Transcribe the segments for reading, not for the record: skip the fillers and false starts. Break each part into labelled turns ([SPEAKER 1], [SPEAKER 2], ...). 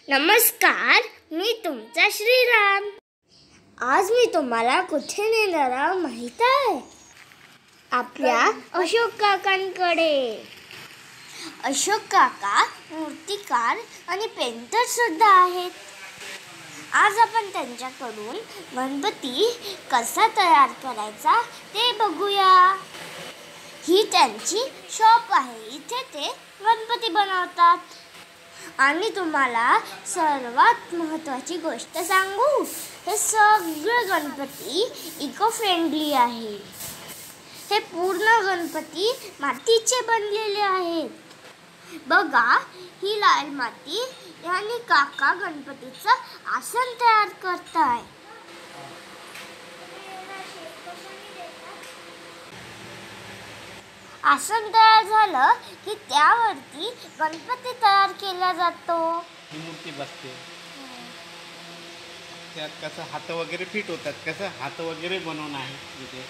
[SPEAKER 1] नमस्कार, मी तुमचा श्रीराम। आज मी तुम्हाला कुठे नेणार आहे माहित आहे? आपल्या अशोक काकांकडे। अशोक काका मूर्तिकार आणि पेंटर सुद्धा आहेत। आज आपण त्यांच्याकडून गणपती कसा तयार करायचा ते बघूया। ही त्यांची शॉप आहे, इथे ते गणपती बनवतात। आणि तुम्हाला सर्वात महत्त्वाची गोष्ट सांगू, हे सगळे गणपती इको फ्रेंडली आहे। हे पूर्ण गणपती मातीचे बनलेले आहेत। बघा, ही लाल माती आणि काका गणपतीचं आसन तयार करताय। आसन तयार झालं की त्यावरती गणपती तयार केला जातो।
[SPEAKER 2] ही मूर्ती बसते, त्यात कसं हात वगैरे फिट होतात, कसं हात वगैरे बनवणं आहे इथे।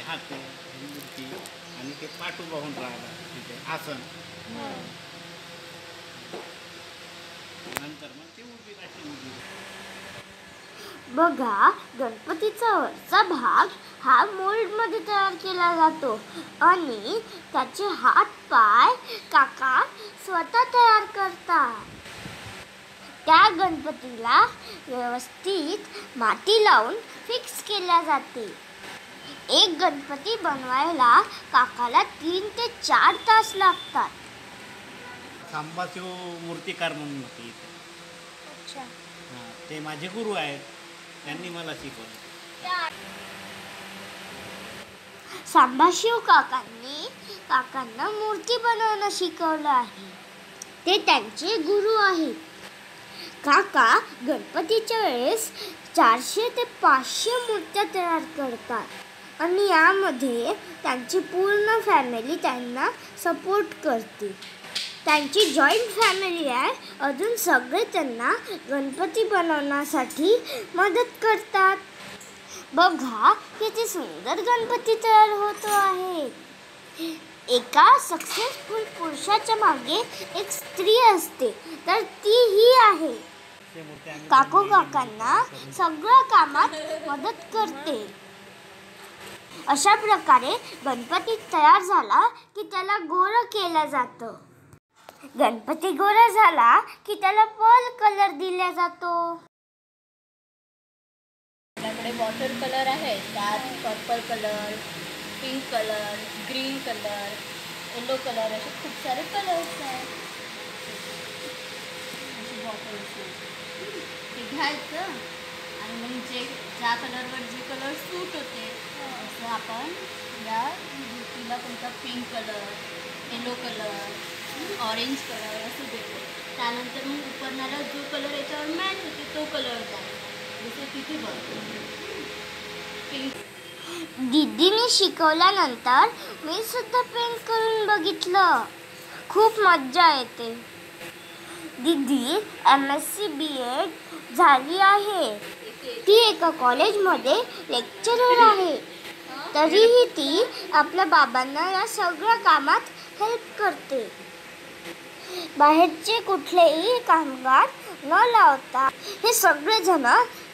[SPEAKER 2] हात ही मूर्ती आणि ते पाठ उभा होऊन राहिला तिथे आसन। नंतर मग ती उभी राहते।
[SPEAKER 1] बघा, गणपतीचा वरचा भाग हा मोल्डमध्ये तयार केला जातो आणि त्याचे हात पाय काका स्वतः तयार करतात। त्या गणपतीला व्यवस्थित माती लावून फिक्स केल्या जाते। एक गणपती बनवायला काकाला 3 ते 4 तास लागतात।
[SPEAKER 2] सांबाशिव मूर्तिकार म्हणून होते इथे।
[SPEAKER 1] अच्छा,
[SPEAKER 2] ते माझे गुरु आहेत, त्यांनी मला शिकवलं।
[SPEAKER 1] सांबाशिव काकांना मूर्ती बनवणं शिकवलं आहे। ते त्यांचे गुरु आहेत। काका गणपतीच्या वेळेस 400 ते 500 मूर्त्या तयार करतात आणि यामध्ये त्यांची पूर्ण फॅमिली त्यांना सपोर्ट करते। त्यांची जॉईंट फॅमिली आहे। अजून सगळे त्यांना गणपती बनवण्यासाठी मदत करतात। बघा, किती सुंदर गणपती तयार होतो आहे। एका सक्सेसफुल पुरुषाच्या मागे एक स्त्री असते, तर ती ही आहे। काकांना सगळ्या कामात मदत करते। अशा प्रकारे गणपती तयार झाला की त्याला गोरं केलं जातं। गणपती गोरा झाला की त्याला पर्ल कलर दिला जातो।
[SPEAKER 3] आपल्याकडे वॉटर कलर आहे, त्यात purple colour, pink colour, green colour, yellow colour, असे खूप सारे कलर्स आहेत। असे बॉटल्स ते घ्यायचं आणि मग ज्या कलरवर जे कलर सूट होते असं आपण या मूर्तीला कोणता pink colour, yellow colour, orange colour असं देतो। त्यानंतर मग उपरणारा जो कलर याच्यावर मॅच होते तो कलर द्यायचा। जसं तिथे बघतो
[SPEAKER 1] दीदीने शिकवल्यानंतर मी सुद्धा पेंट करून बघितलं। खूप मज्जा येते। दीदी MSc BEd झाली आहे। ती एका कॉलेजमध्ये लेक्चरर आहे। तरीही ती आपल्या बाबांना या सगळ्या कामात हेल्प करते। बाहेरचे कुठलेही कामगार न लावता हे सगळेजण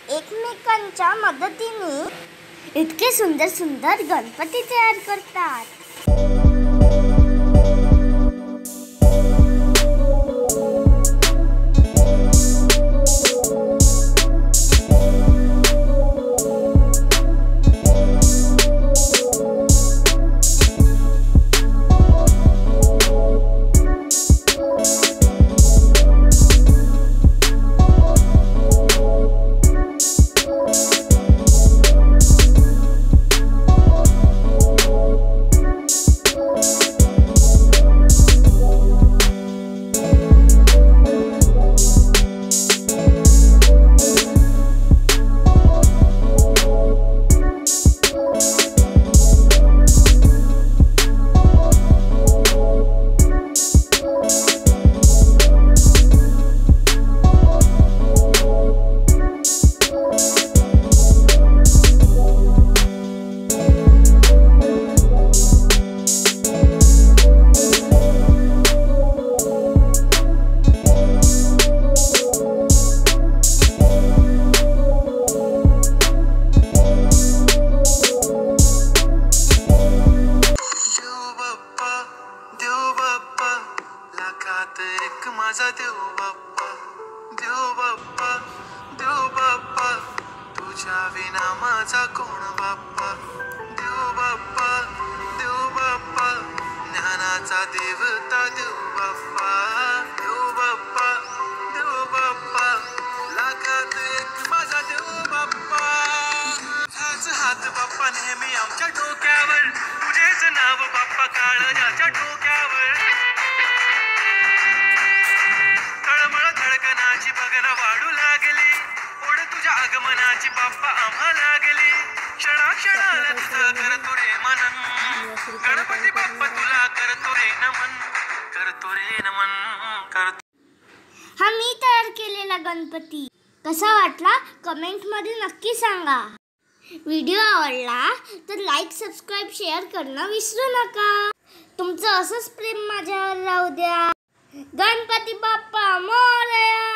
[SPEAKER 1] एकमेकांच्या मदतीने इतके सुंदर सुंदर गणपती तयार करतात।
[SPEAKER 4] माझा देव बाप्पा, देव बाप्पा, देव बाप्पा, तुझ्या विना माझा कोण बाप्पा, देव बाप्पा, देव बाप्पा, ज्ञानाचा देवता देव बाप्पा, देव बाप्पा, देव बाप्पा, लाखात एक माझा देव बाप्पा. हाच हात बाप्पा नेहमी आमच्या डोक्यावर, तुझेच नाव बाप्पा काळजाच्या डोक्यावर. तळमळ धडकनाची बगन वाढू लागली, ओढ तुझ्या आगमनाची बाप्पा आम्हा लागली. क्षणाक्षणाला तुझं करतो रे मनन, गणपती बाप्पा तुला करतो रे नमन, करतो रे नमन, करतो.
[SPEAKER 1] हा मी तयार केलेला गणपती कसा वाटला कमेंटमध्ये नक्की सांगा. व्हिडिओ आवडला तर लाईक, सबस्क्राईब, शेअर करणं विसरू नका. तुमचं असंच प्रेम माझ्यावर राहू द्या. गणपती बाप्पा मोरया.